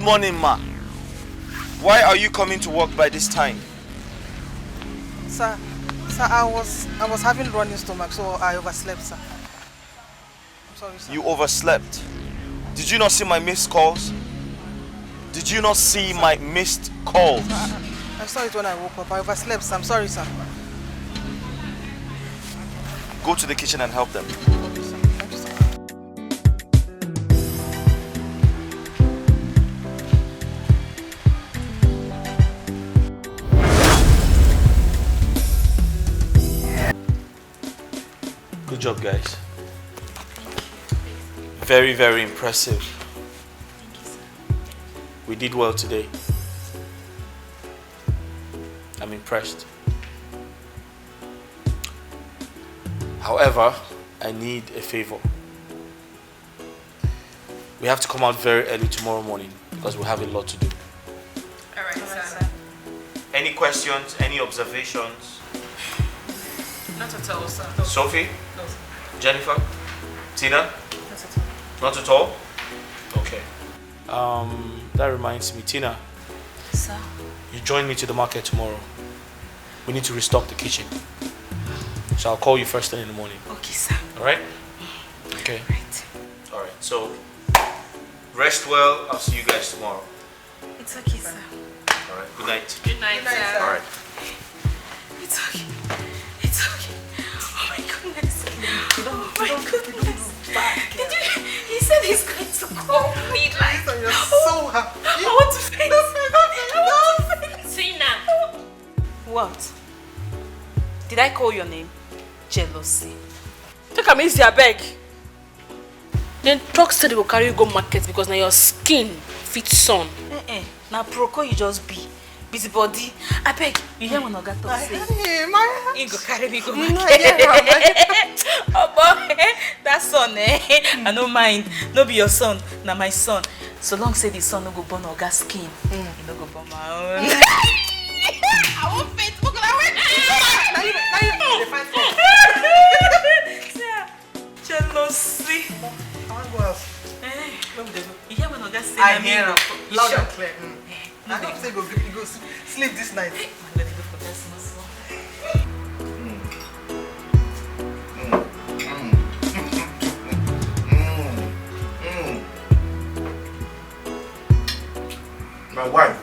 morning, ma. Why are you coming to work by this time? Sir, I was having running stomach, so I overslept, sir. I'm sorry, sir. You overslept. Did you not see my missed calls? Did you not see my missed calls? I saw it when I woke up. I overslept, sir. I'm sorry, sir. Go to the kitchen and help them. Okay, sir. Thank you, sir. Good job, guys. Very, very impressive. We did well today. I'm impressed. However, I need a favor. We have to come out very early tomorrow morning because we have a lot to do. Alright, sir. Any questions? Any observations? Not at all, sir. Sophie? No, sir. Jennifer? Tina? Not at all. Not at all? Okay. That reminds me, Tina. Sir? You join me to the market tomorrow. We need to restock the kitchen. So I'll call you first thing in the morning. Okay, sir. Alright? Okay. Right. Alright, so rest well. I'll see you guys tomorrow. It's okay, sir. Alright, good night. Good night, sir. Alright. It's okay. It's okay. Oh my goodness. Oh my goodness. Did you? He said he's going to call me like. You're so happy. I want to faint. I want to faint. Tina. What? Did I call your name? Jealousy. Take am easy, abeg. Then talk steady go carry you go market because now your skin fits sun. Now Proko you just be busybody. I beg you hear when Oga talk say. He go carry me go market. Oh boy, that son I no mind. No be your son, na my son. So long say the son no go burn Oga skin. He no go burn my own. I won't faint. Look at that way. Now you fight for. Jealousy. I want to go out. You hear when Oga say I na me hear go- him. You Loud sure? and clear. I don't say go sleep this night. Let me go for that small small. My wife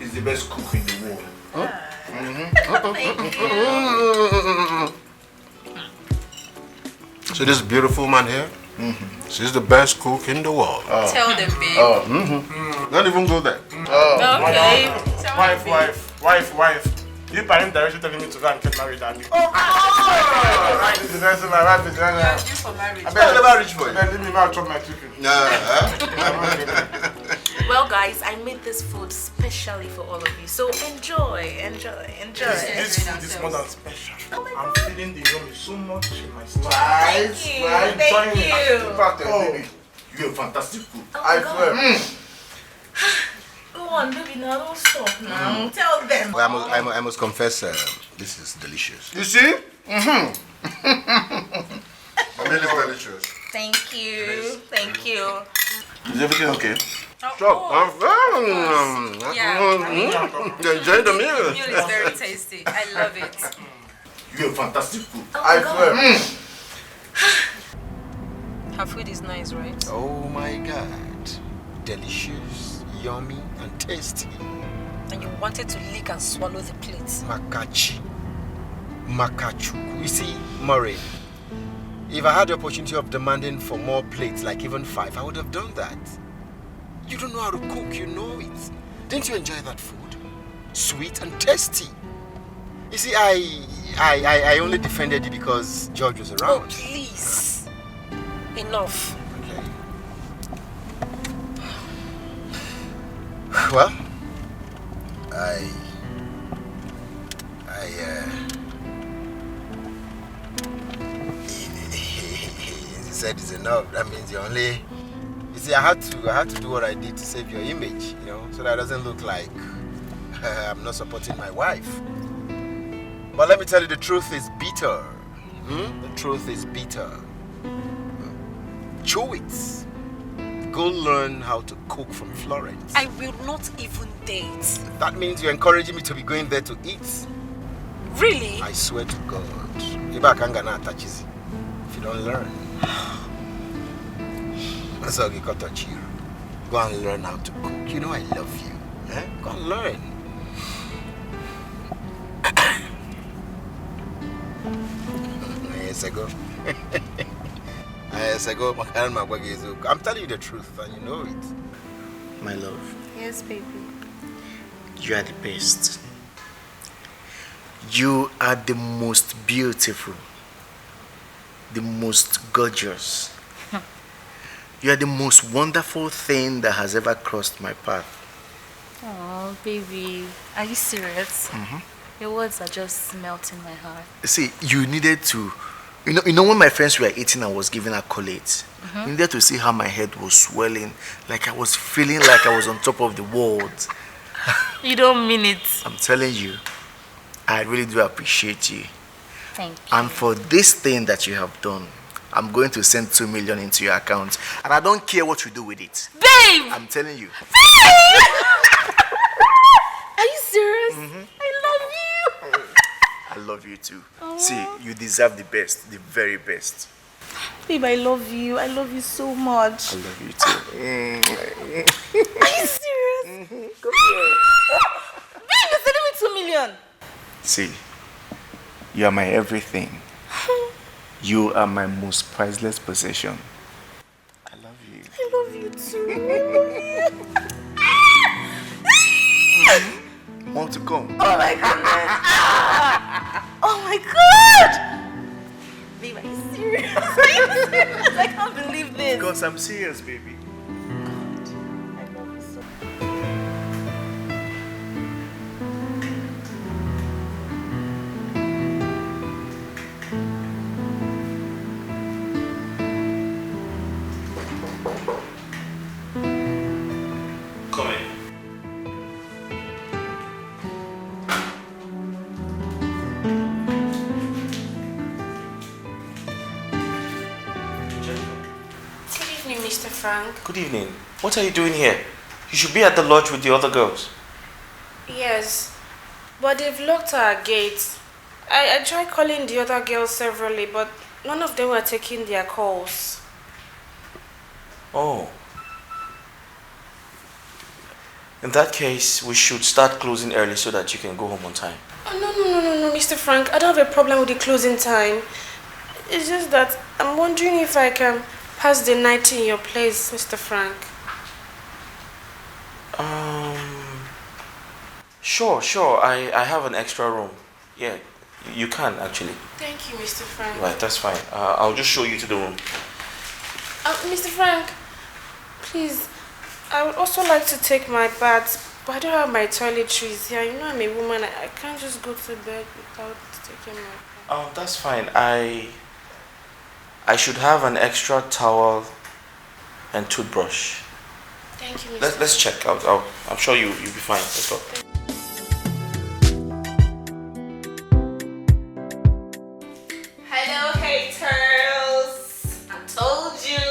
is the best cook in the world. So this beautiful man here, she's the best cook in the world. Tell them, babe. Don't even go there. Okay. Wife. You parent directly telling me to go and get married, Daddy. My wife is the best. My wife is the best. Just for marriage. I never reach for you. Leave me now, chop my chicken. Well, guys, I made this food specially for all of you. So enjoy. This food is more than special. I'm feeling the room so much in my stomach. Thank you. Thank you. In fact, baby, you're a fantastic cook. Oh, I God. swear. Go on, baby, now don't stop now. Tell them. Well, I must confess, this is delicious. You see? Really delicious. Thank you. Thank you. Is everything okay? Stop. You enjoy the meal. Meal is very tasty. I love it. You're a fantastic cook. Oh, I God. swear. Her food is nice, right? Oh my God. Delicious, yummy, and tasty. And you wanted to lick and swallow the plate. Makachuku. You see, Murray, if I had the opportunity of demanding for more plates, like even 5, I would have done that. You don't know how to cook, you know it. Didn't you enjoy that food? Sweet and tasty. You see, I only defended you because George was around. Oh, please. Enough. Okay. Well, you said it's enough. That means you only. You see, I had to do what I did to save your image, you know, so that it doesn't look like I'm not supporting my wife. But let me tell you, the truth is bitter. The truth is bitter. Chew it. Go learn how to cook from Florence. I will not even date. That means you're encouraging me to be going there to eat. Really? I swear to God. Iba kangana touches if you don't learn. That's how you got to cheer. Go and learn how to cook. You know I love you. Eh? Go and learn. Yes, I go. Yes, I go. I'm telling you the truth, and you know it. My love, Yes, baby. you are the best. You are the most beautiful, the most gorgeous. You are the most wonderful thing that has ever crossed my path. Oh, baby. Are you serious? Your words are just melting my heart. See, you needed to, you know when my friends were eating, I was giving accolades. You needed to see how my head was swelling, like I was feeling like I was on top of the world. You don't mean it. I'm telling you, I really do appreciate you. Thank you. And for this thing that you have done, I'm going to send 2 million into your account. And I don't care what you do with it. Babe! I'm telling you. Are you serious? I love you. I love you too. See, you deserve the best, the very best. Babe, I love you. I love you so much. I love you too. Are you serious? Come here. Babe, you're sending me 2 million. See, you are my everything. You are my most priceless possession. I love you. I love you too. More to come. Oh my goodness. Oh my god. Babe, are you serious? Are you serious? I can't believe this. Because I'm serious, baby. I love you so much. Come in. Good evening, Mr. Frank. Good evening. What are you doing here? You should be at the lodge with the other girls. Yes, but they've locked our gates. I tried calling the other girls severally, but none of them were taking their calls. Oh. In that case, we should start closing early so that you can go home on time. Oh, no, Mr. Frank. I don't have a problem with the closing time. It's just that I'm wondering if I can pass the night in your place, Mr. Frank. Sure. I have an extra room. Yeah, you can actually. Thank you, Mr. Frank. Right, that's fine. I'll just show you to the room. Mr. Frank, please, I would also like to take my bath, but I don't have my toiletries here. You know I'm a woman. I can't just go to bed without taking my bath. That's fine. I should have an extra towel and toothbrush. Thank you, Mr. Let's check out. I'm sure you'll be fine. Let's go. Hello, haters. I told you.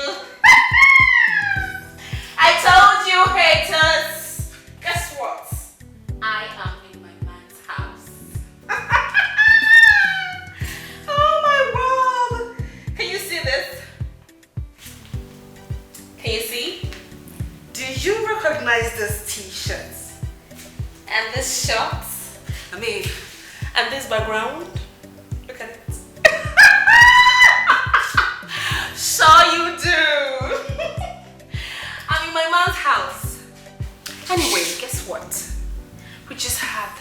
I told you, haters. Guess what? I am in my man's house. Oh my world. Can you see this? Can you see? Do you recognize this t-shirt? And this shorts? And this background? Look at it. Sure you do. I'm in my mom's house. Anyway, guess what? We just had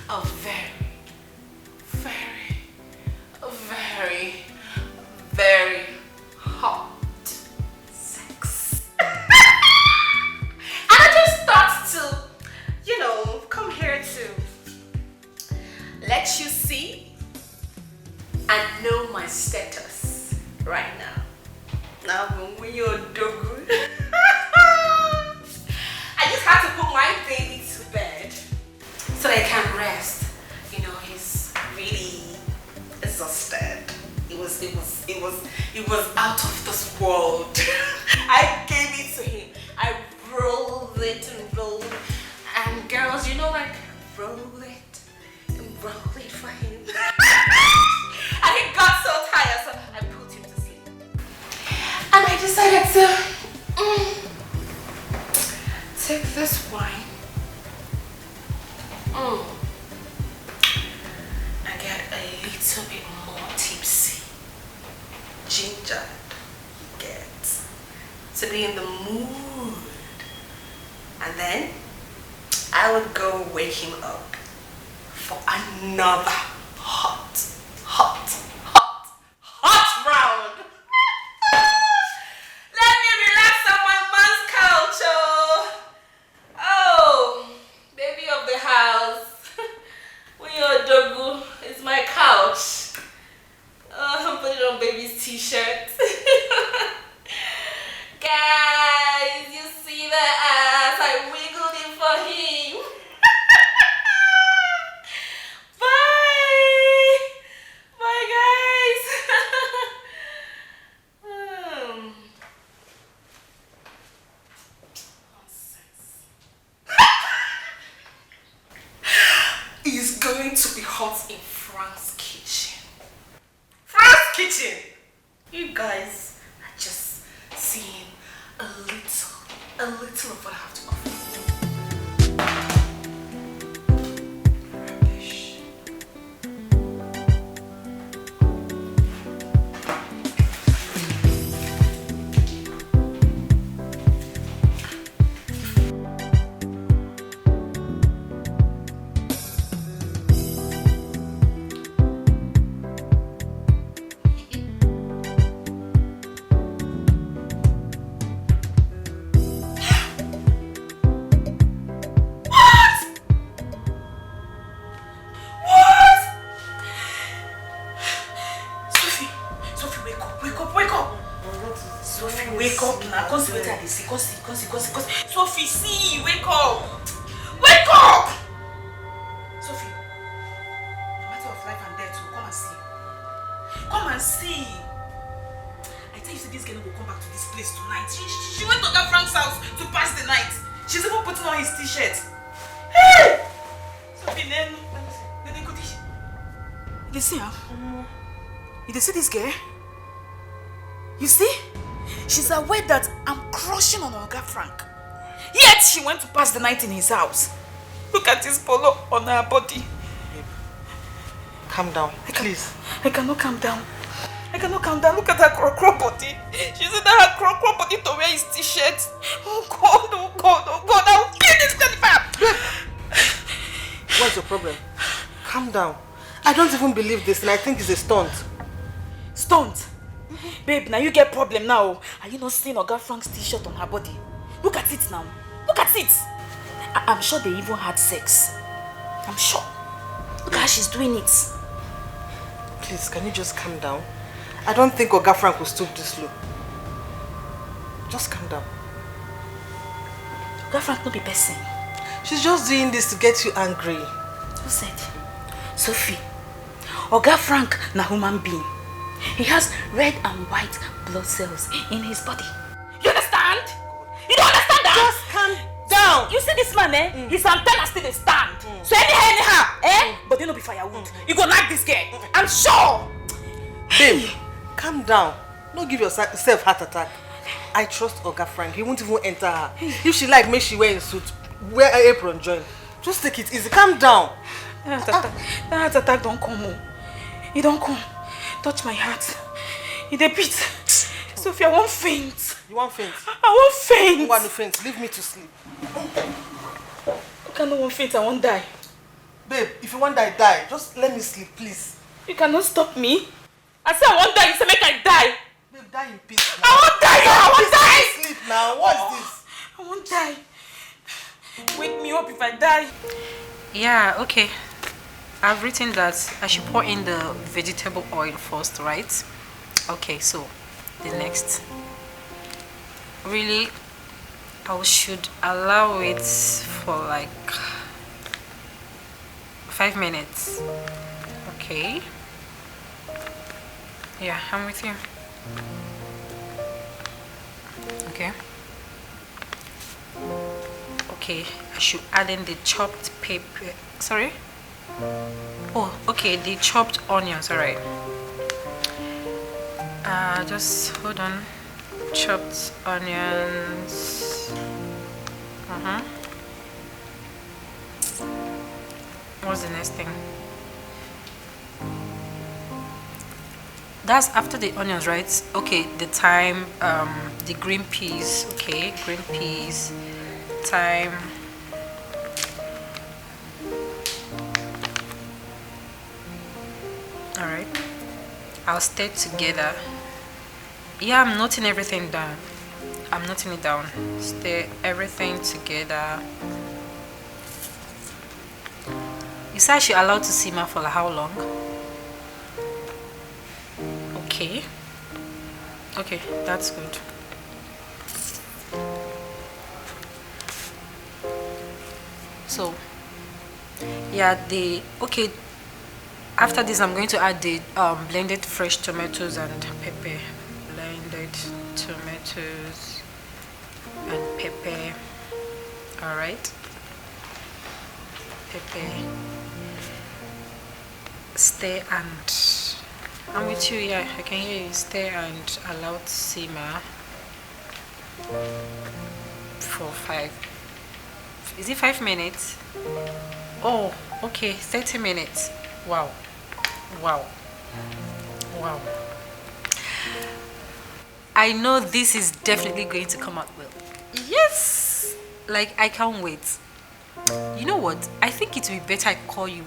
a very hot sex. And I just thought to, come here to let you see and know my status right now. Now, when you're dogu, I just had to put my baby to bed so I can rest. He's really exhausted. It was out of this world. I gave it to him. played for him. And he got so tired, so I put him to sleep. And I decided to take this wine and get a little bit more tipsy. Ginger, get to be in the mood. And then I would go wake him up for another hot round. Let me relax on my man's couch. Oh, baby of the house. When you're dogu, it's my couch. I'm putting on baby's t-shirt. Guys, you see the ass? I wiggled it for him. Bye! Bye, guys! Nonsense. It's going to be hot in Frank's kitchen. Frank's kitchen! You guys are just seeing a little of what I have to offer. Rubbish. Sophie, see, wake up! Wake up! Sophie, the matter of life and death, so come and see. Come and see. I tell you, this girl will come back to this place tonight. She went to that Frank's house to pass the night. She's even putting on his t-shirt. Hey! Sophie, then they go this. You see her? You see this girl? You see? She's aware that I'm crushing on Oga Frank. Yet she went to pass the night in his house. Look at this polo on her body. Babe, calm down, please. I cannot calm down. I cannot calm down. Look at her crow body. She said that her crow body to wear his t-shirt. Oh God, oh God, oh God. I'll kill this baby. What's your problem? Calm down. I don't even believe this and I think it's a stunt. Stunt? Babe, now you get problem now. Are you not seeing Oga Frank's t-shirt on her body? Look at it now. Look at it. I'm sure they even had sex. I'm sure. Look how she's doing it. Please, can you just calm down? I don't think Oga Frank will stoop this low. Just calm down. Oga Frank no be person. She's just doing this to get you angry. Who said? Sophie. Oga Frank na human being. He has red and white blood cells in his body. You understand? You don't understand that? Just calm down. You see this man, eh? His antenna still dey stand. So anyhow, eh? But you no be firewood. You go like this girl. I'm sure. Babe, calm down. Don't give yourself heart attack. I trust Oga Frank. He won't even enter her. If she like, make she wear a suit. Wear an apron, join. Just take it easy. Calm down. That heart attack don't come. It don't come. Touch my heart. It a beat. Sophie, I won't faint. You want faint? I won't faint. You want to faint? Leave me to sleep. You cannot want faint. I won't die. Babe, if you want die, die. Just let me sleep, please. You cannot stop me. I said I won't die. You say make I die. Babe, die in peace. Now. I won't die. I won't die. Sleep now. What's this? I won't die. Wake me up if I die. Yeah, okay. I've written that I should pour in the vegetable oil first, right? Okay, so the next. Really, I should allow it for like 5 minutes. Okay. Yeah, I'm with you. Okay. Okay, I should add in the chopped pepper. Sorry? Oh, okay, the chopped onions, alright. Just hold on. Chopped onions. What's the next thing? That's after the onions, right? Okay, the thyme, the green peas. Okay, green peas, thyme. All right, I'll stir together. Yeah, I'm noting everything down. I'm noting it down. Stir everything together. You said I should allow to simmer for how long? Okay. Okay, that's good. So, yeah, okay. After this, I'm going to add the blended fresh tomatoes and pepper. Blended tomatoes and pepper. All right. Pepper. Stir and I'm with you. Yeah, I can hear you. Stir and allow to simmer for 5. Is it 5 minutes? Oh, okay. 30 minutes. Wow. Wow. Wow. I know this is definitely going to come out well. Yes! Like, I can't wait. You know what? I think it will be better I call you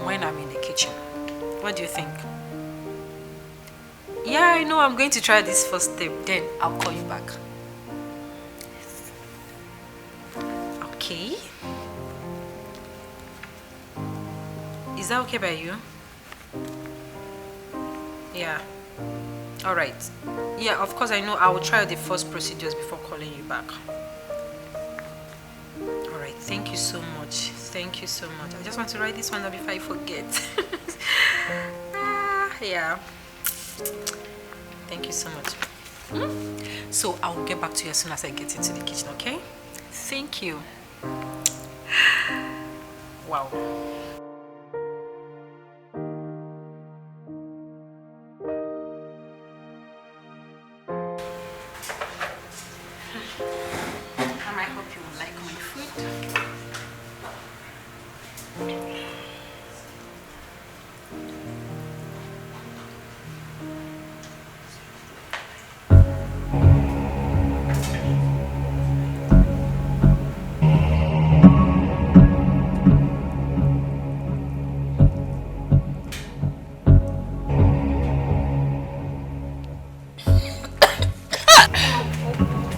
when I'm in the kitchen. What do you think? Yeah, I know I'm going to try this first step. Then I'll call you back. Okay. Is that okay by you? Yeah. Alright. Yeah, of course I know I will try the first procedures before calling you back. Alright, thank you so much. Thank you so much. I just want to write this one down before I forget. Yeah. Thank you so much. So I'll get back to you as soon as I get into the kitchen, okay? Thank you. Wow. I hope you will like my food.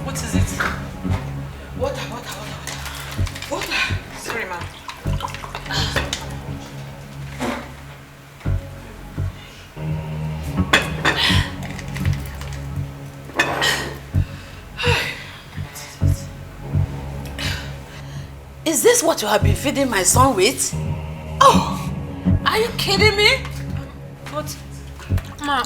What is it? Water. Sorry, ma'am. Is this what you have been feeding my son with? Oh, are you kidding me? But, ma.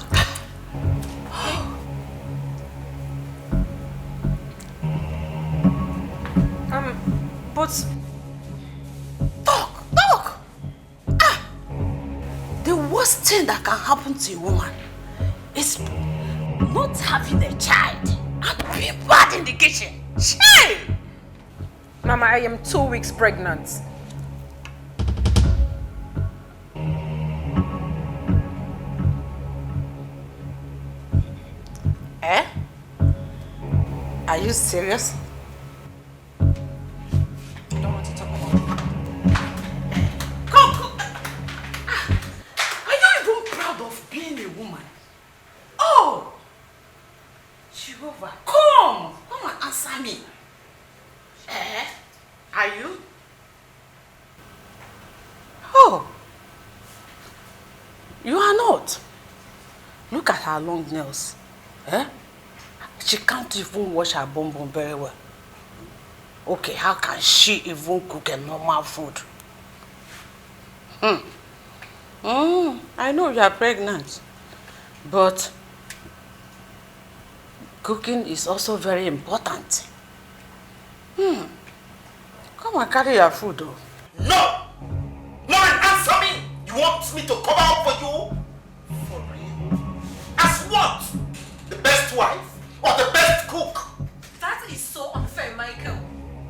But Talk. The worst thing that can happen to a woman is not having a child and being bad in the kitchen. Shame! Mama, I am 2 weeks pregnant. Eh? Are you serious? I don't want to talk about it. Come. Are you even proud of being a woman? Oh! Jehovah, come and answer me. Eh? Are you? Oh! You are not. Look at her long nails. Eh? She can't even wash her bum very well. Okay, how can she even cook a normal food? I know you are pregnant, but cooking is also very important. Come and carry your food, though. No! Lauren, answer me You want me to cover up for you? For real? As what? The best wife? Or the best cook? That is so unfair, Michael.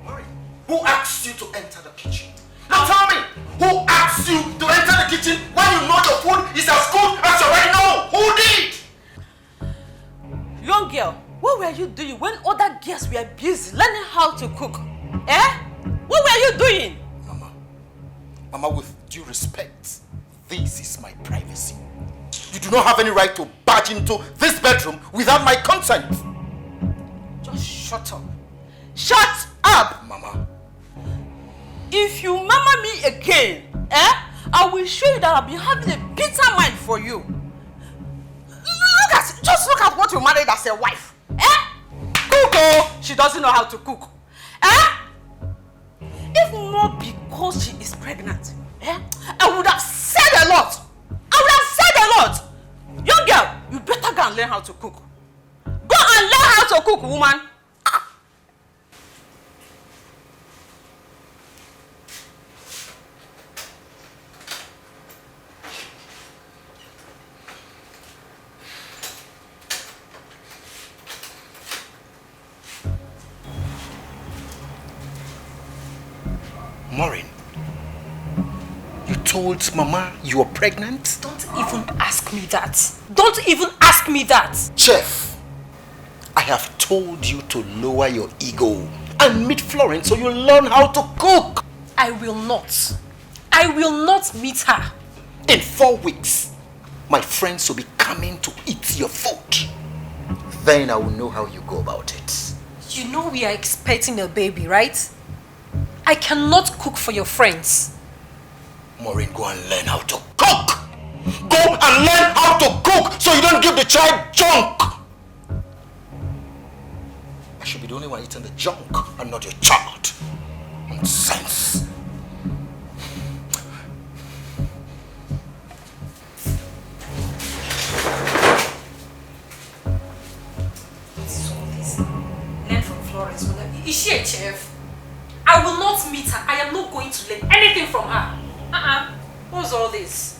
Maureen, who asked you to enter the kitchen? Now tell me, who asked you to enter the kitchen when you know your food is as good as you already know? Who did? Young girl, what were you doing when other girls were busy learning how to cook? Eh? What were you doing? Mama, with due respect, this is my privacy. You do not have any right to barge into this bedroom without my consent. Just shut up. Shut up! Mama. If you mama me again, I will show you that I've been having a bitter mind for you. Just look at what you married as a wife. Cook, oh, she doesn't know how to cook. If not because she is pregnant, I would have said a lot. Young girl, you better go and learn how to cook. Go and learn how to cook, woman. Maureen, you told Mama you were pregnant? Don't even ask me that. Don't even ask me that. Chef, I have told you to lower your ego and meet Florence so you'll learn how to cook. I will not. I will not meet her. In 4 weeks, my friends will be coming to eat your food. Then I will know how you go about it. You know we are expecting a baby, right? I cannot cook for your friends. Maureen, go and learn how to cook. Go and learn how to cook so you don't give the child junk. I should be the only one eating the junk and not your child. Nonsense. Learn from Florence. Is she a chef? I will not meet her. I am not going to learn anything from her. What's all this?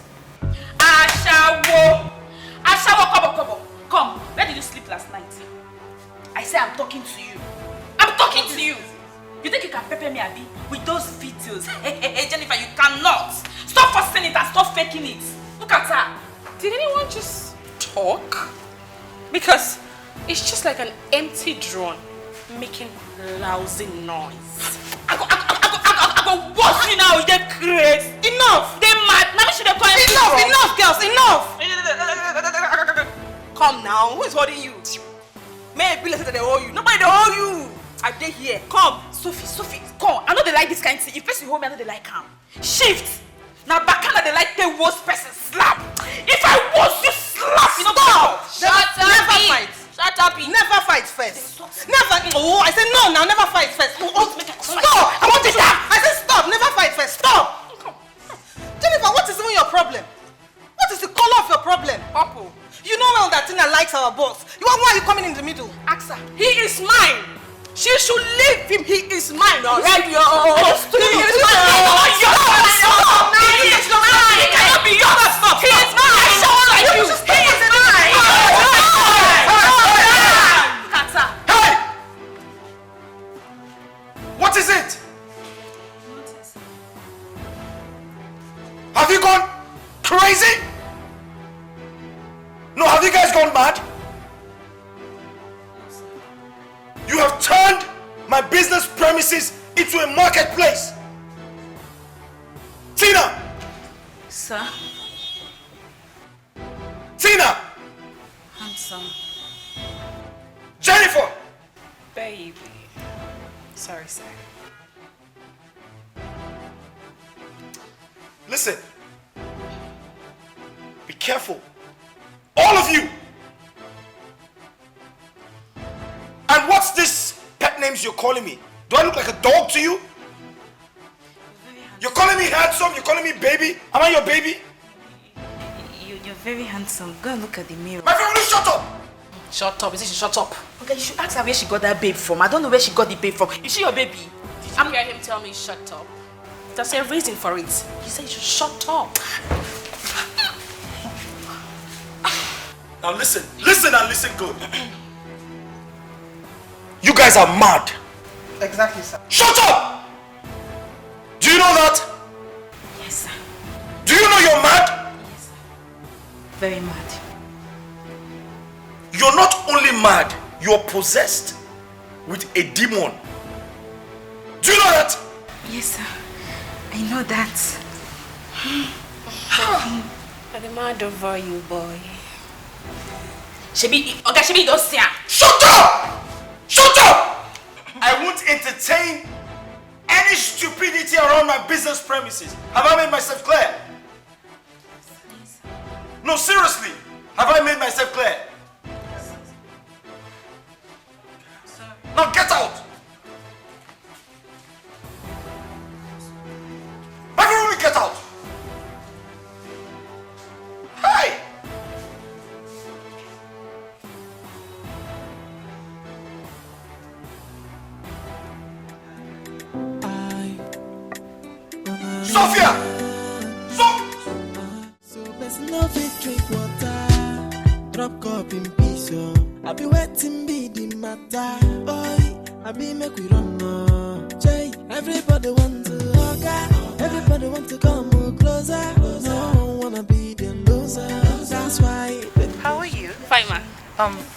Ashawo, come. Where did you sleep last night? I say I'm talking to you. I'm talking to you. You think you can pepper me, Abby, with those videos? Hey, Jennifer, you cannot. Stop forcing it and stop faking it. Look at her. Did anyone just talk? Because it's just like an empty drone making lousy noise. I go watch you now. They're crazy. Enough. They're mad. Now should have called Enough, girls, enough. Come now. Who is holding you? May I be that they owe you? Nobody they owe you. I dare here. Come. Sophie, come. I know they like this kind of thing. If person hold me, I know they like him. Shift. Now Bakana they like the worst person slap. If I was you slap, you know. Stop. Never fight. Shut up. Never fight first. Never. Oh, I said no. Now never fight first. Stop. I want it. I said stop. Never fight first. Stop. Jennifer, what is even your problem? What is the color of your problem? Purple. You know well that Tina likes our boss. Why are you coming in the middle? Ask her. He is mine. She should leave him. He is mine. Alright, He is mine. He is mine. He cannot be yours. He is mine. Someone like you. He is mine. Hey! What is it? Have you gone crazy? No, have you guys gone mad? You have turned my business premises into a marketplace. Tina! Sir? Tina! Handsome. Jennifer! Baby. Sorry, sir. Listen. Be careful. All of you! And what's this pet names you're calling me? Do I look like a dog to you? You're calling me handsome, you're calling me baby. Am I your baby? You're very handsome. Go and look at the mirror. My friend, will you shut up? Shut up. Is it shut up? Okay, you should ask her where she got that babe from. I don't know where she got the babe from. Is she your baby? Did you hear him tell me shut up? There's a reason for it. He said you should shut up. Now listen and listen good. You guys are mad. Exactly, sir. Shut up! Do you know that? Yes, sir. Do you know you're mad? Yes, sir. Very mad. You're not only mad, you're possessed with a demon. Do you know that? Yes, sir. I know that. I'm mad over you, boy. Shebi, don't say. Shut up! Shut up! I won't entertain any stupidity around my business premises. Have I made myself clear? No, seriously. Have I made myself clear? Now get out! Everyone get out! Hey! Sophia! So best love it, drink water. Drop cup in peace, yo. I be waiting, be the matter. Oi, I be make we run no. Jay, everybody want to hug. Everybody want to come closer. No one wanna be the loser. That's why. How are you? Fine, ma.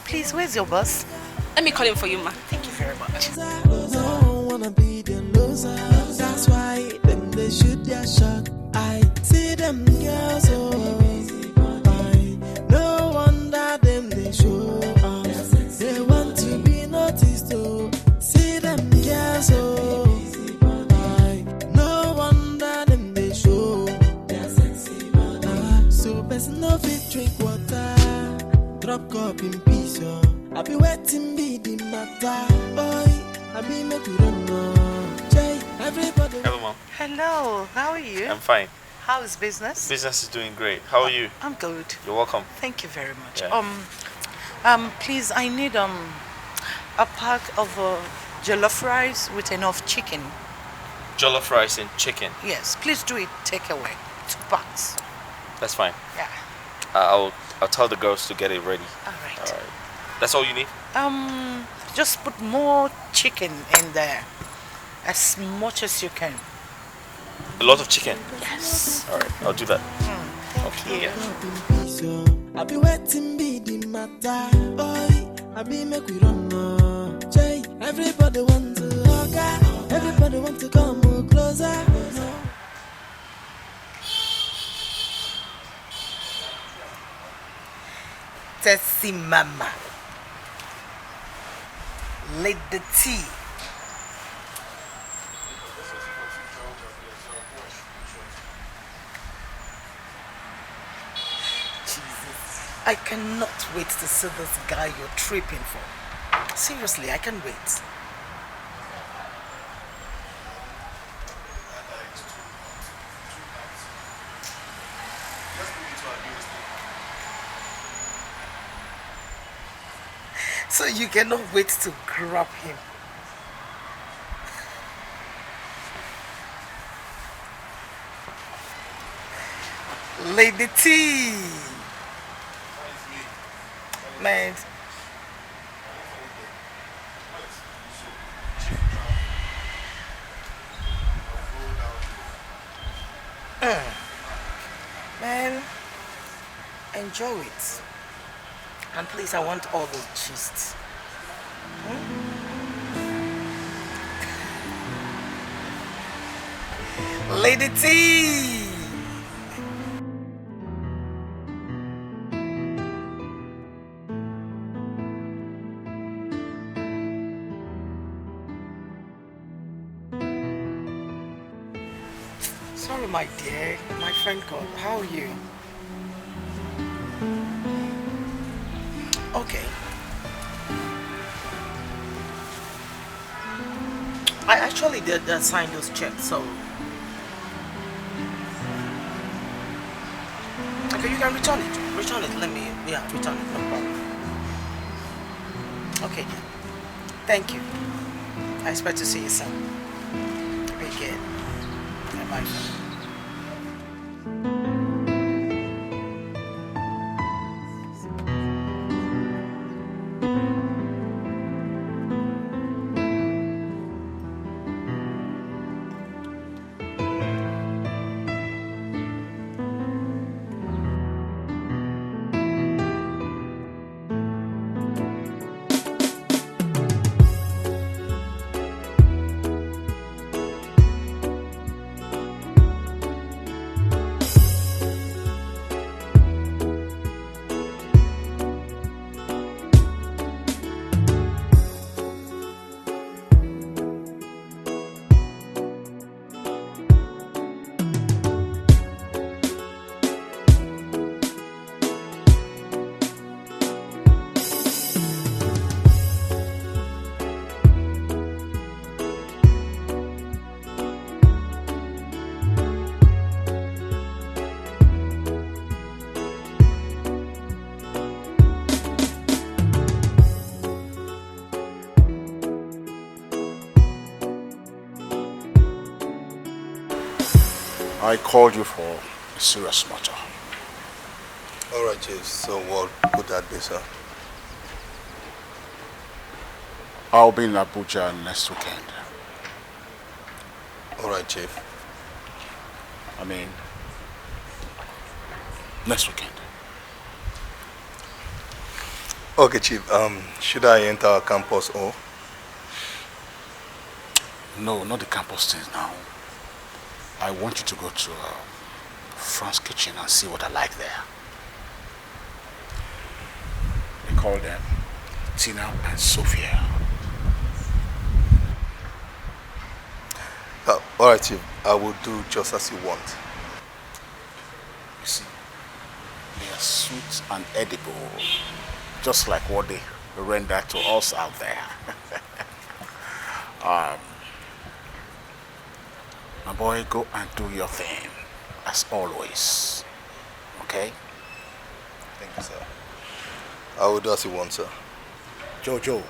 Please, where's your boss? Let me call him for you, ma. Thank you very much. No wanna be the loser. That's why them they shoot their shot. I see them girls, no wonder them they show up. They want to be noticed, oh. See them girls, no wonder them they show. So best no fit drink water. Drop cup in peace, yo. I be waiting, be the matter. Boy, I be make we run no. Jay, everybody. Hello, Mom. Hello, how are you? I'm fine. How is business? Business is doing great. How are you? I'm good. You're welcome. Thank you very much. Yeah. Please, I need a pack of jollof rice with enough chicken. Jollof rice and chicken. Yes, please do it takeaway. 2 packs. That's fine. Yeah. I'll tell the girls to get it ready. All right. All right. That's all you need? Just put more chicken in there, as much as you can. A lot of chicken? Yes. All right, I'll do that. Thank you. I be waiting, be the matter. Boy, I be make we run no. Jay, everybody want to hug. Everybody want to come closer. Tessie mama. Let the tea. Jesus, I cannot wait to see this guy you're tripping for. Seriously, I can't wait. So you cannot wait to grab him. Lady T. Man. Man, enjoy it. And please, I want all the gist. Lady T. Sorry, my dear. My friend called. How are you? Okay. I actually did sign those checks, so. Okay, you can return it. Return it. Let me, return it. No problem. Okay. Thank you. I expect to see you soon. Take care. Bye. I called you for a serious matter. Alright, Chief. So what would that be, sir? I'll be in Abuja next weekend. Alright, Chief. I mean, next weekend. Okay, Chief. Should I enter our campus or? No, not the campus things now. I want you to go to Frank's kitchen and see what I like there. They call them Tina and Sophia. Alright, Chief. I will do just as you want. You see, they are sweet and edible, just like what they render to us out there. My boy, go and do your thing, as always. Okay? Thank you, sir. I will do as you want, sir. Jojo.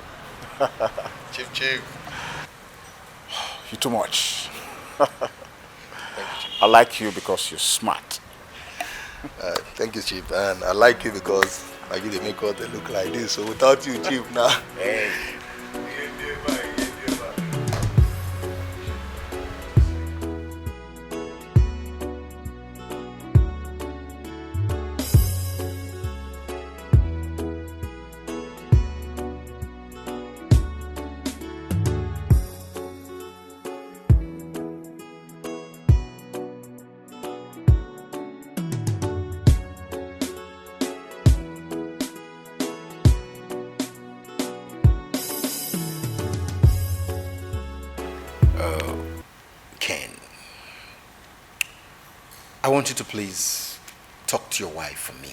Chief. You're too much. I like you because you're smart. Thank you, Chief. And I like you because I give the makeup they look like this. So without you, Chief, now. Hey. I want you to please talk to your wife for me.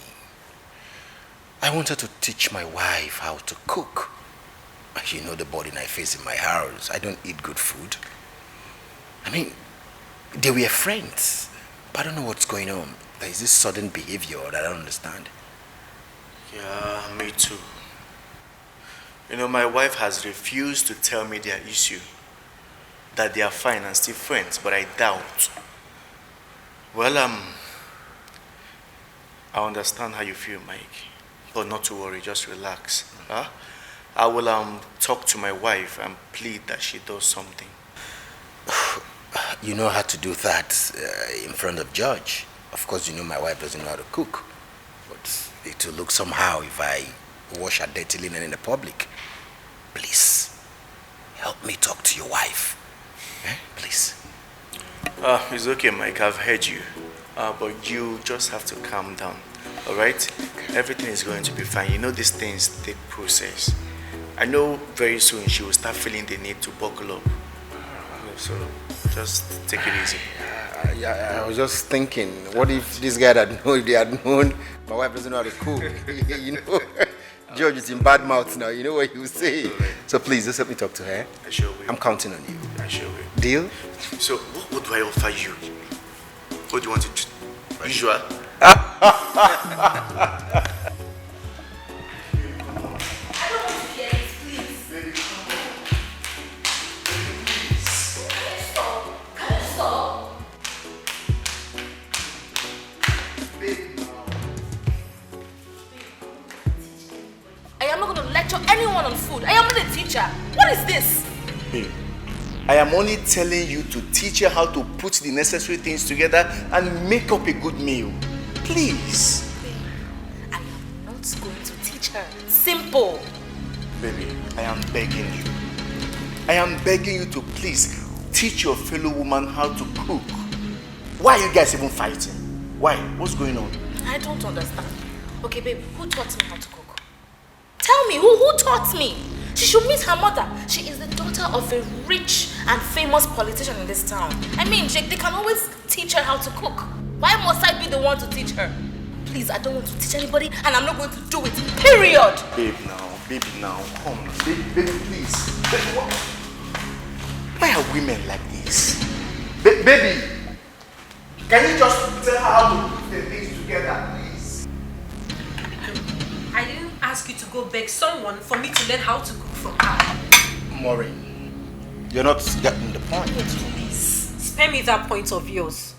I want her to teach my wife how to cook. You know the burden I face in my house. I don't eat good food. I mean, they were friends, but I don't know what's going on. There is this sudden behavior that I don't understand. Yeah, me too. You know, my wife has refused to tell me their issue. That they are fine and still friends, but I doubt. Well, I understand how you feel, Mike. But not to worry, just relax. Huh? I will talk to my wife and plead that she does something. You know how to do that in front of judge. Of course, you know my wife doesn't know how to cook. But it will look somehow if I wash her dirty linen in the public. Please, help me talk to your wife. Please. It's okay, Mike. I've heard you. But you just have to calm down. Alright? Everything is going to be fine. You know these things take process. I know very soon she will start feeling the need to buckle up. So just take it easy. I was just thinking, what if this guy if they had known my wife doesn't know how to cook? You know, George is in bad mouth now. You know what he will say. So please, just help me talk to her. I sure will. I'm counting on you. I sure will. Deal? So what do I offer you? What do you want to do? Usual? I am not going to lecture anyone on food. I am not a teacher. What is this? Babe, I am only telling you to teach her how to put the necessary things together and make up a good meal. Please. Babe, I am not going to teach her. Simple. Baby, I am begging you. I am begging you to please teach your fellow woman how to cook. Why are you guys even fighting? Why? What's going on? I don't understand. Okay, babe, who taught me how to cook? Tell me, who taught me? She should meet her mother. She is the daughter of a rich and famous politician in this town. I mean, Jake, they can always teach her how to cook. Why must I be the one to teach her? Please, I don't want to teach anybody, and I'm not going to do it. Period. Baby now, come. Baby, please. Baby, what? Why are women like this? Baby, can you just tell her how to put the things together, please? I didn't ask you to go beg someone for me to learn how to cook from her. Maureen, you're not getting the point. Please, spare me that point of yours.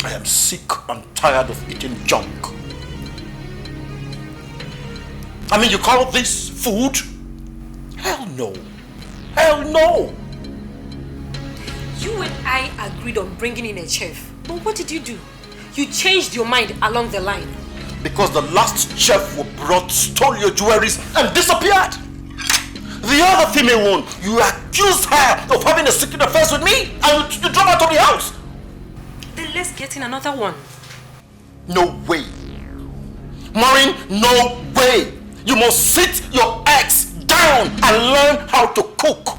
I am sick and tired of eating junk. I mean, you call this food? Hell no. Hell no. You and I agreed on bringing in a chef. But what did you do? You changed your mind along the line. Because the last chef who brought stole your jewelries and disappeared. The other female one, you accused her of having a secret affair with me and you drove out of the house. Then let's get in another one. No way. Maureen, no way. You must sit your ex down and learn how to cook.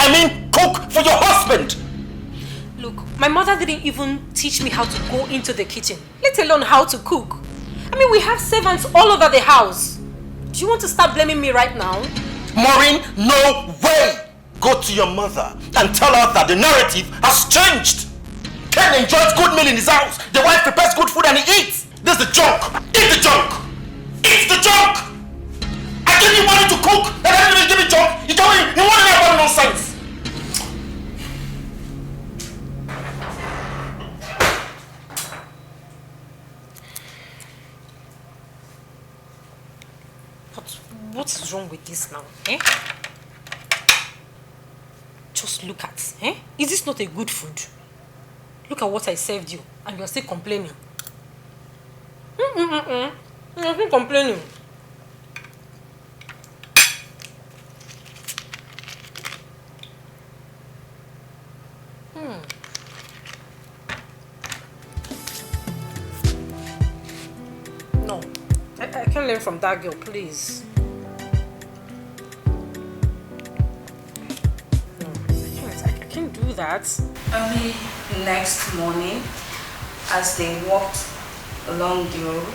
I mean, cook for your husband. Look, my mother didn't even teach me how to go into the kitchen, let alone how to cook. I mean, we have servants all over the house. Do you want to start blaming me right now? Maureen, no way! Go to your mother and tell her that the narrative has changed. Ken enjoys good meal in his house. The wife prepares good food and he eats. This is the junk. Eat the junk. Eat the junk. I give you money to cook and then you give me junk. You tell me you want to have nonsense. What is wrong with this now? Eh? Just look at, eh? Is this not a good food? Look at what I served you and you're still complaining. You're still complaining. No, I can't learn from that girl, please. No, I can't do that. Early next morning, as they walked along the road,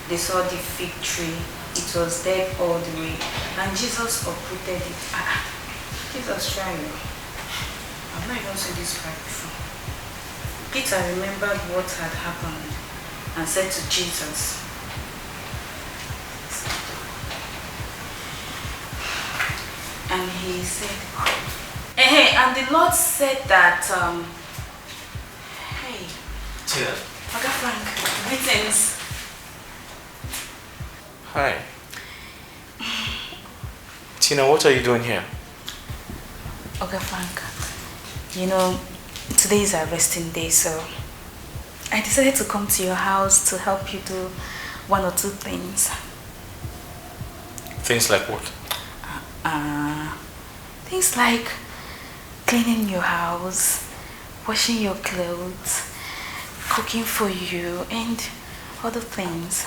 they saw the fig tree. It was dead all the way, and Jesus uprooted it. Jesus tried. I've not even seen this cry before. Peter remembered what had happened and said to Jesus, and he said, hey, and the Lord said that, hey, Tina. Oga Frank, greetings. Hi. Tina, what are you doing here? Oga Frank, you know, today is our resting day, so I decided to come to your house to help you do one or two things. Things like what? Things like cleaning your house, washing your clothes, cooking for you, and other things,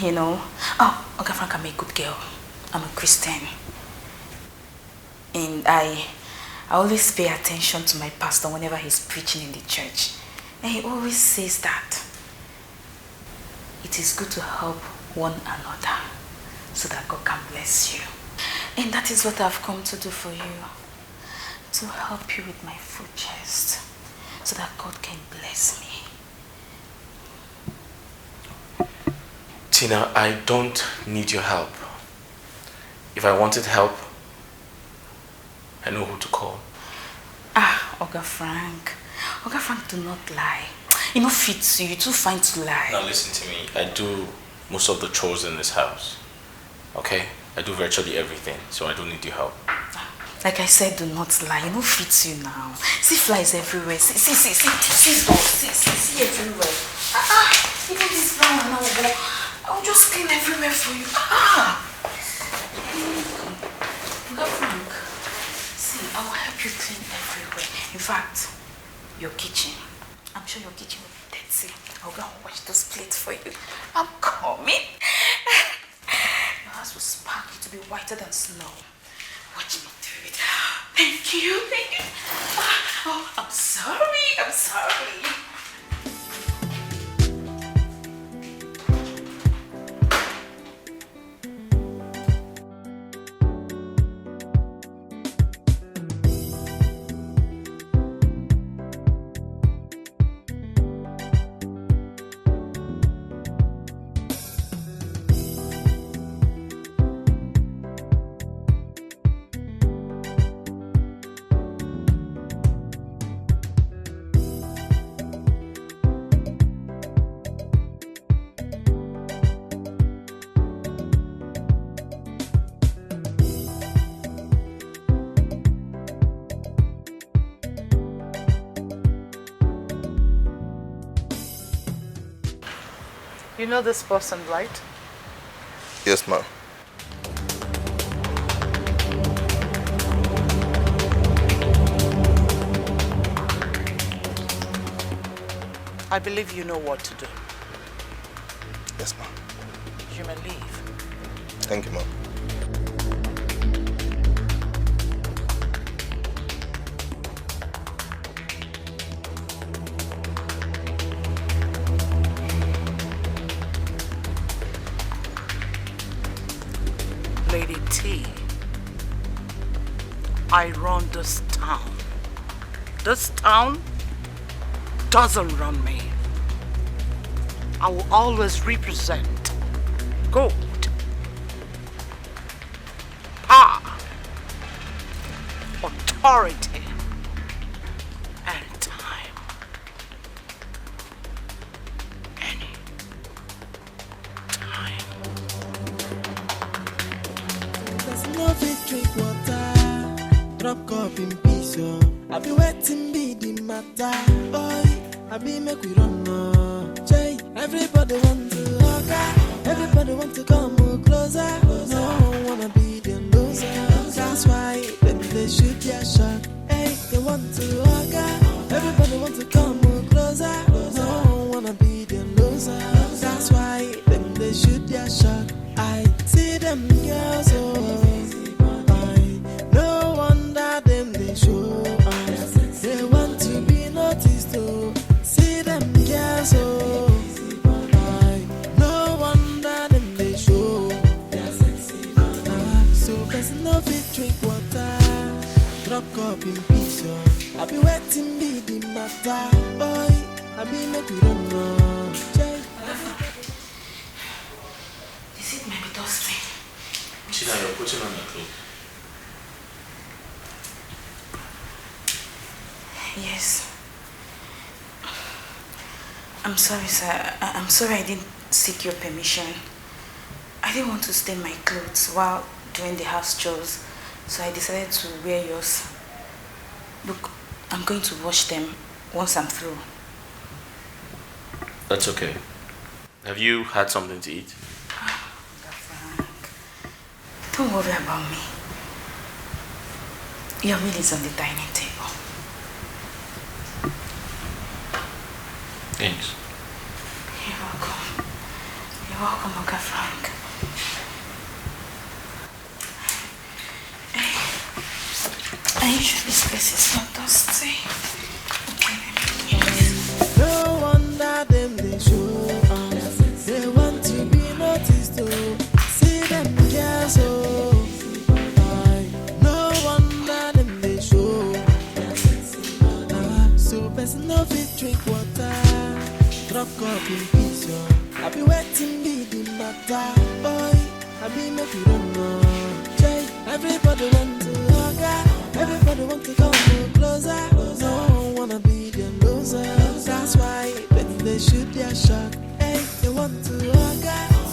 you know. Oh, Oga Frank, I'm a good girl. I'm a Christian. And I always pay attention to my pastor whenever he's preaching in the church. And he always says that it is good to help one another so that God can bless you. And that is what I've come to do for you. To help you with my food chest so that God can bless me. Tina, I don't need your help. If I wanted help, I know who to call. Oga Frank. Oga Frank, do not lie. You know, fits you. You're too fine to lie. Now listen to me. I do most of the chores in this house. Okay? I do virtually everything, so I don't need your help. Like I said, do not lie. You know, fits you now. See flies everywhere. See dogs. See everywhere. Even this brown now, I'll just clean everywhere for you. Oga Frank, see, I will help you clean everywhere. In fact, your kitchen. I'm sure your kitchen will be dirty. I'll go and wash those plates for you. I'm coming. Your house will sparkle to be whiter than snow. Watch me do it. Thank you. Oh, I'm sorry. You know this person, right? Yes, ma'am. I believe you know what to do. Yes, ma'am. You may leave. Thank you, ma'am. Lady T, I run this town. This town doesn't run me. I will always represent gold, power, authority, and time. Any time. There's no fit drink water, drop cup in peace, oh. I be waiting be the matter, boy. I be make we run, Jay. Everybody want to hug, everybody want to come closer. No wanna be the loser. That's why they shoot their shot. Hey, they want to hug, everybody want to come closer. No wanna be the loser. That's why they shoot their shot. I see them girls, no wonder them they show. They want to be noticed, see them girls, no wonder them they show. So there's no fit drink water, drop cup in peace, I be waiting be the matter, boy. I be make we run, This it might be dusty. Chida, you're putting on your clothes. Yes. I'm sorry, sir. I'm sorry I didn't seek your permission. I didn't want to stain my clothes while doing the house chores, so I decided to wear yours. Look, I'm going to wash them once I'm through. That's okay. Have you had something to eat? Don't worry about me. Your meal is on the dining table. Thanks. You're welcome. You're welcome, Uncle Frank. Are you sure this place is not dusty? no wonder them they show. They want to be noticed, see them girls, no wonder them they show. So person no fit drink water, drop cup in peace, I be waiting be the matter, boy. I be make you run, Jay. Everybody want to hug, everybody want to come closer. No wanna be the loser. That's why they shoot their shot. Hey, they want to hug,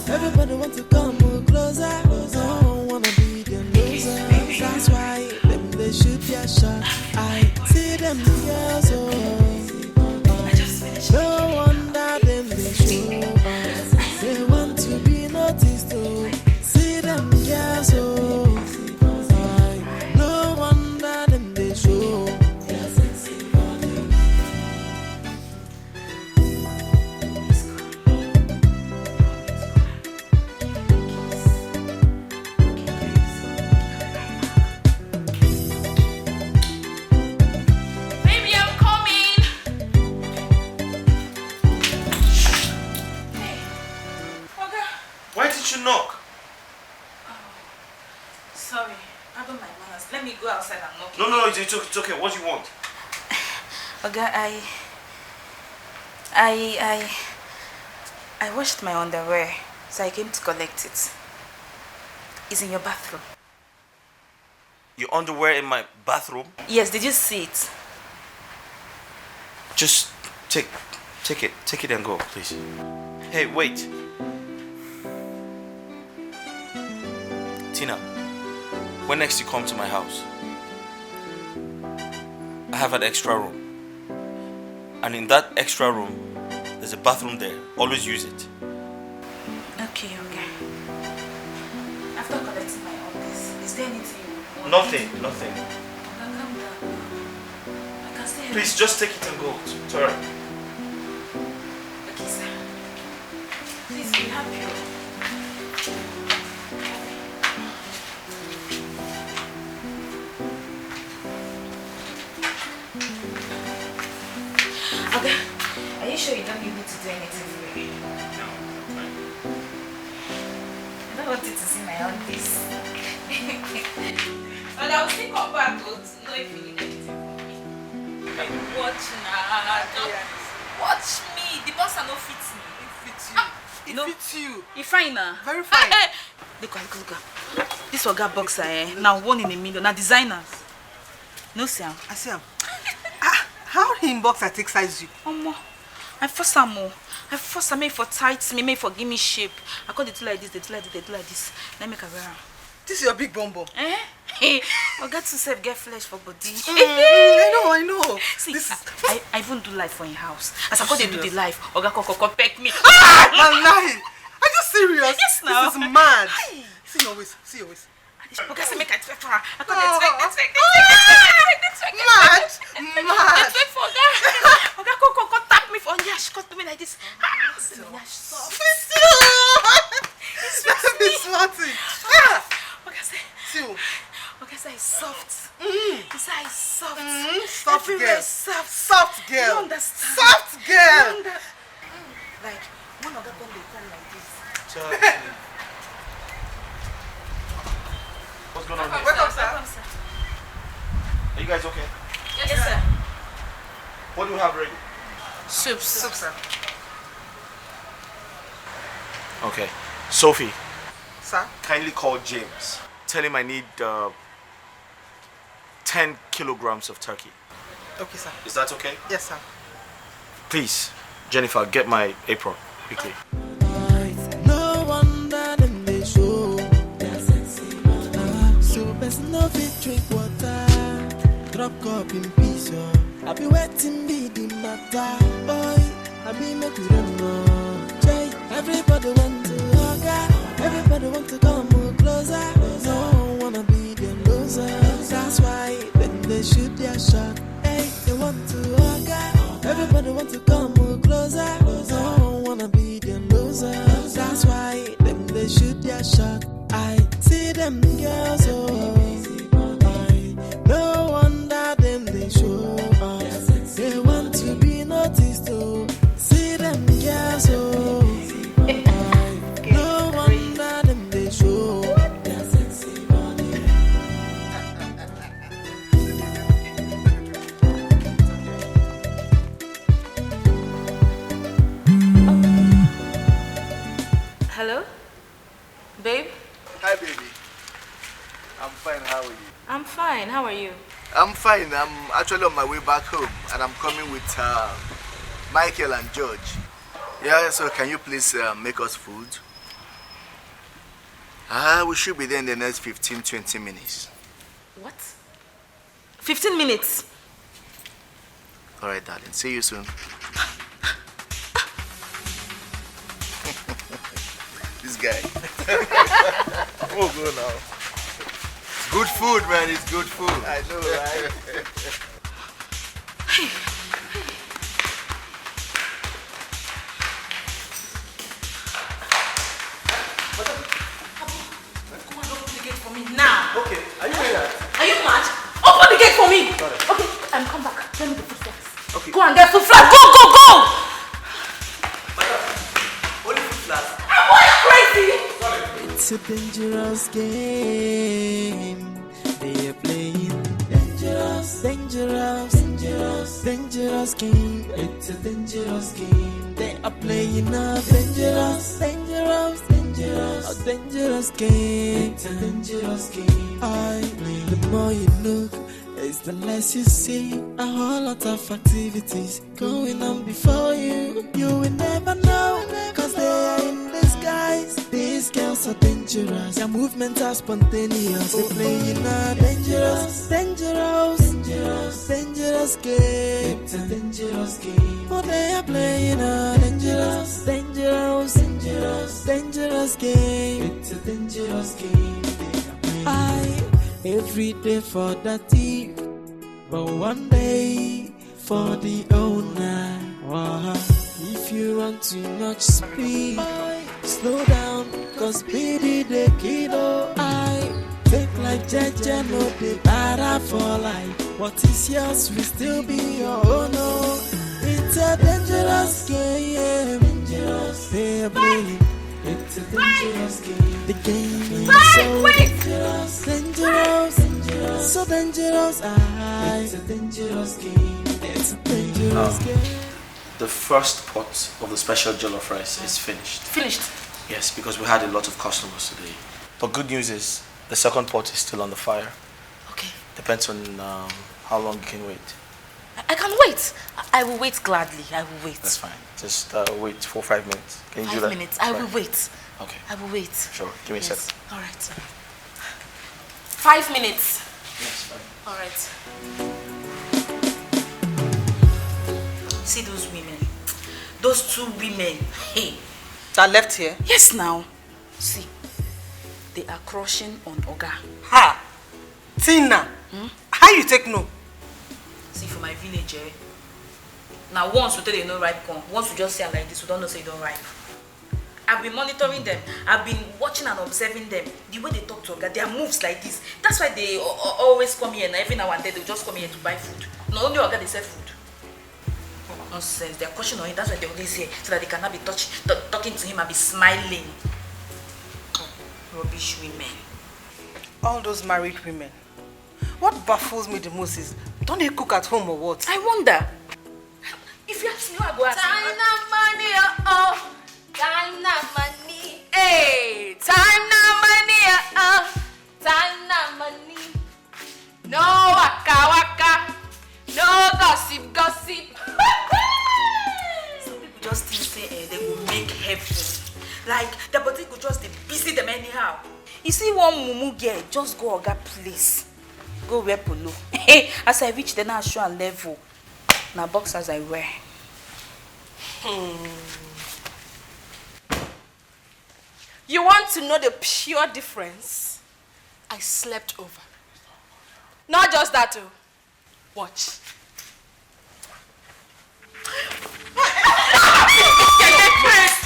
everybody want to come closer. No wanna be the loser. That's why they shoot their shot. I see them girls, no wonder them they show. They want to be noticed, see them girls, no wonder them they show. Baby, I'm coming. Why did you knock? Sorry, pardon my manners. Let me go outside and knock. No, it's okay. What do you want? Oga, I washed my underwear, so I came to collect it. It's in your bathroom. Your underwear in my bathroom? Yes, did you see it? Just take it and go, please. Hey, wait. Tina, when next you come to my house, I have an extra room. And in that extra room, there's a bathroom there. Always use it. Okay. After collecting my orders, is there anything you want? Nothing. Calm down. I can stay here. Please, just take it and go. It's alright. Okay, sir. Please, we help you. Okay. Are you sure you don't need me to do anything for you? No, I'm fine. I don't want you to see my own face. But I will still come back to know if you need anything from me. Watch now. Watch me. The boss are not fit me. It fits you. It fits you. You fine now? Very fine. Look. This Oga boxer, now 1 in a million. Now designers. No, Sam. I see him. How him boxer take size you? I force am make for tight me, make for give me shape. I call they do like this, they do like this. Let me make a wear am. This is your big bum. Oga to self get flesh for body. I know. See, I even do life for in house. As I call they do the life, Oga koko peck me. I'm lying. Are you serious? Yes, now. This is mad. See your waist. Oga say make I twerk for her. I call they twerk. Mad. Twerk for Oga. Oga koko tap me for nyash, cut me like this. Nyash soft. It's smarty. Oga say. See. Okay, so it's soft. It's soft. Soft girl. Soft girl. You understand? Soft girl. Like, one of them they come like this. What's going on here? Welcome, sir. Are you guys okay? Yes, sir. What do you have ready? Soup, sir. Okay. Sophie. Sir? Kindly call James. Tell him I need 10 kilograms of turkey. Okay, sir. Is that okay? Yes, sir. Please, Jennifer, get my apron quickly. No wonder them they show. So best no fit drink water. Drop cup in peace. I be waiting be the matter. Boy, I be make we run more. Everybody want to hug. Everybody want to come more closer. No one wanna be the loser. That's why when they shoot their shot, hey, they want to hug. Everybody want to come more closer. No one wanna be the loser. That's why when they shoot their shot, I see them girls. No wonder them they show up. They want to be noticed. See them girls. No wonder them they show. Hello? Babe? Hi, baby. I'm fine. How are you? I'm fine. How are you? I'm fine. I'm actually on my way back home, and I'm coming with Michael and George. Yeah, so can you please make us food? We should be there in the next 15-20 minutes. What? 15 minutes? All right, darling. See you soon. This guy. We'll go now. Good food, man. It's good food. I know, right? Now. Okay, are you ready? Are you mad? Open the gate for me. Okay, come back. Let me get food first. Okay. Go and get food flat. Go! Only food flat. Am I crazy? It's a dangerous game they are playing. Dangerous game. It's a dangerous game they are playing. A dangerous game. It's a dangerous game. The more you look, it's the less you see. A whole lot of activities going on before you. You will never know, cause they are in disguise. These girls are dangerous. Their movements are spontaneous. They play in a dangerous game. It's a dangerous game. Oh, they are playing a dangerous game. It's a dangerous game. Every day for the thief, but one day for the owner. If you run too much speed, slow down, cause baby the kiddo. I take like Jaja, no the better for life. What is yours will still be your own. It's a dangerous game. Dangerous, baby. It's a dangerous game. The game is so dangerous, dangerous, so dangerous. It's a dangerous game. It's a dangerous game. The first pot of the special jollof rice is finished. Finished? Yes, because we had a lot of customers today. But good news is the second pot is still on the fire. Okay. Depends on how long you can wait. I can wait. I will wait gladly. I will wait. That's fine. Just wait 4 or 5 minutes. Can you do that? 5 minutes. I will wait. Okay. I will wait. Sure. Give me a second. All right. 5 minutes. Yes, fine. All right. See those women. Those 2 women. Hey. That left here? Yes, now. See. They are crushing on Oga. Ha! Tina! How you take no? See, for my village, now once we tell they no ripe corn, once we just say like this, we don't know say they don't ripe. I've been monitoring them. I've been watching and observing them. The way they talk to Oga, their moves like this. That's why they always come here, and every now and then they just come here to buy food. Not only Oga, they sell food. Nonsense. They're crushing on him. That's why they're always here, so that they cannot be talking to him and be smiling. Rubbish women. All those married women. What baffles me the most is, don't they cook at home or what? I wonder. If you ask me, I go ask Time now money, oh. Time now money. Hey, time now money, oh. Time now money. No waka waka. No gossip gossip. Some people just think say they will make heaven. Like their body could just be busy them anyhow. You see one mumu girl, just go Oga place. Go wear polo. Hey, as I reach the national level, now boxers I wear. You want to know the pure difference? I slept over. Not just that too. Watch.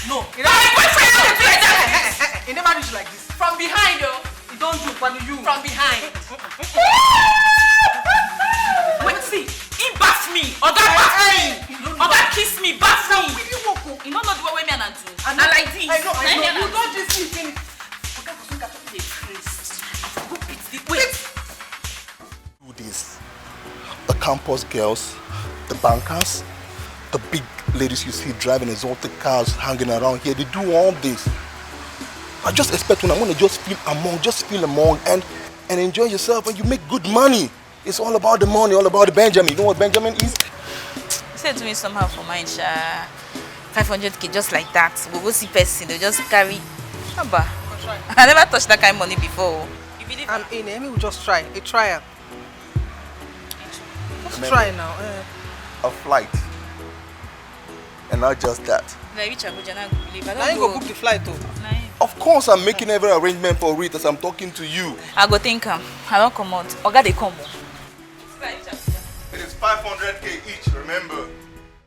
No, you never reach like this. From behind, yo. You don't do when you. From behind. Wait, see, he bath me. Oga bath me. Oga kiss me, bath me. You don't know the way me and do. I like this. I know. You don't just see things. Oga go get the place. Go beat the wait. Do this. The campus girls, the bankers, the big ladies you see driving exotic cars hanging around here, they do all this. I just expect when I'm gonna just feel among and enjoy yourself, and you make good money. It's all about the money, all about the Benjamin. You know what Benjamin is? You said to me somehow for mine, 500k just like that. We go see person, they just carry. Haba. I never touched that kind of money before. You believe I'm in. Amy will just try. A trial. Just try now. A flight. And not just that. Now you go book the flight too. Of course, I'm making every arrangement for it as I'm talking to you. I go think I don't come out. Oga they come. It is 500k each, remember?